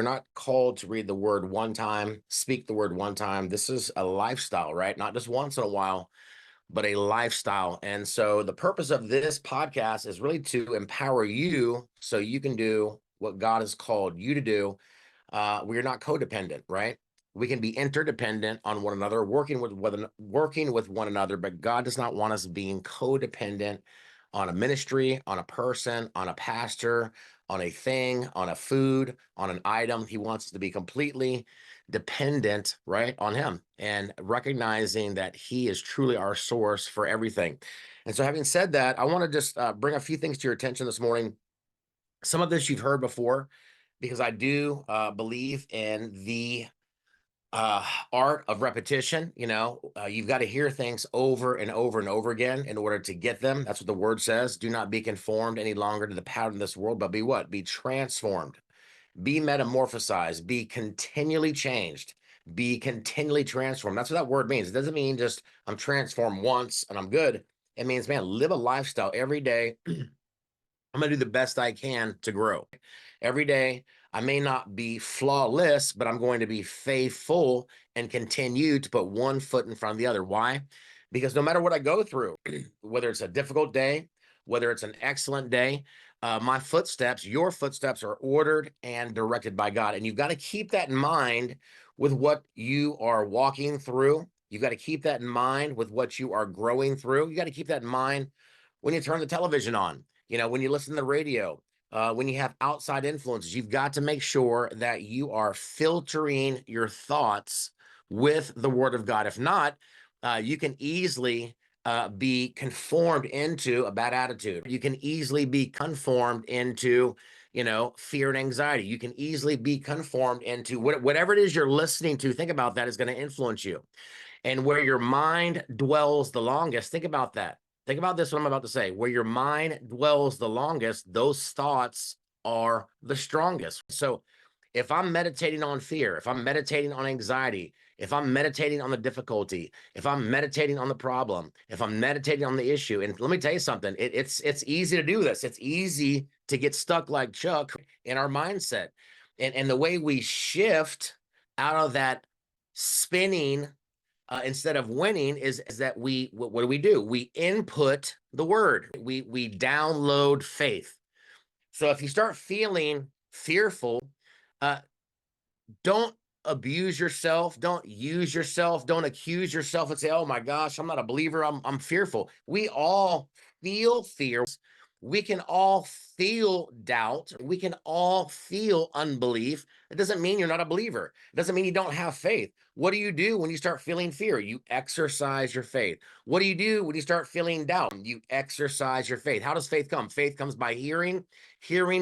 we're not called to read the word one time, speak the word one time. This is a lifestyle, right? Not just once in a while, but a lifestyle. And so the purpose of this podcast is really to empower you so you can do what God has called you to do. We're not codependent, right? We can be interdependent on one another, working with one another, but God does not want us being codependent on a ministry, on a person, on a pastor, on a thing, on a food, on an item. He wants us to be completely dependent, right, on him, and recognizing that he is truly our source for everything. And so having said that, I want to just bring a few things to your attention this morning. Some of this you've heard before, because I do believe in the art of repetition. You've got to hear things over and over and over again in order to get them. That's what the word says. Do not be conformed any longer to the pattern of this world, but be what? Be transformed, be metamorphosized, be continually changed, be continually transformed. That's what that word means. It doesn't mean just I'm transformed once and I'm good. It means, man, live a lifestyle every day. I'm going to do the best I can to grow. Every day, I may not be flawless, but I'm going to be faithful and continue to put one foot in front of the other. Why? Because no matter what I go through, whether it's a difficult day, whether it's an excellent day, my footsteps, your footsteps are ordered and directed by God. And you've got to keep that in mind with what you are walking through. You've got to keep that in mind with what you are growing through. You got to keep that in mind when you turn the television on, when you listen to the radio, when you have outside influences. You've got to make sure that you are filtering your thoughts with the word of God. If not, you can easily be conformed into a bad attitude. You can easily be conformed into, fear and anxiety. You can easily be conformed into whatever it is you're listening to. Think about that is going to influence you. And where your mind dwells the longest, think about that. Think about this, what I'm about to say. Where your mind dwells the longest, those thoughts are the strongest. So if I'm meditating on fear, if I'm meditating on anxiety, if I'm meditating on the difficulty, if I'm meditating on the problem, if I'm meditating on the issue, and let me tell you something, it's easy to do this. It's easy to get stuck like Chuck in our mindset. And the way we shift out of that spinning instead of winning is that what do? We input the word. We download faith. So if you start feeling fearful, uh, don't abuse yourself, don't use yourself, don't accuse yourself and say, "Oh my gosh, I'm not a believer. I'm fearful." We all feel fear. We can all feel doubt. We can all feel unbelief. It doesn't mean you're not a believer. It doesn't mean you don't have faith. What do you do when you start feeling fear? You exercise your faith. What do you do when you start feeling doubt? You exercise your faith. How does faith come? Faith comes by hearing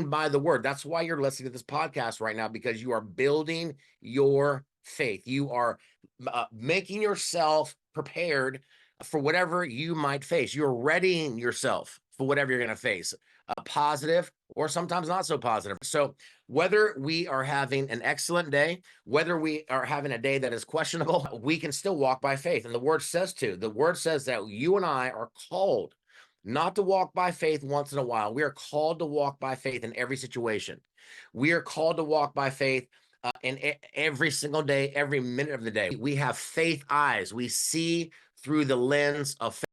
by the word. That's why you're listening to this podcast right now, because you are building your faith. You are making yourself prepared for whatever you might face. You're readying yourself for whatever you're going to face, positive or sometimes not so positive. So whether we are having an excellent day, whether we are having a day that is questionable, we can still walk by faith. And the word says that you and I are called not to walk by faith once in a while. We are called to walk by faith in every situation. We are called to walk by faith every single day, every minute of the day. We have faith eyes. We see through the lens of faith.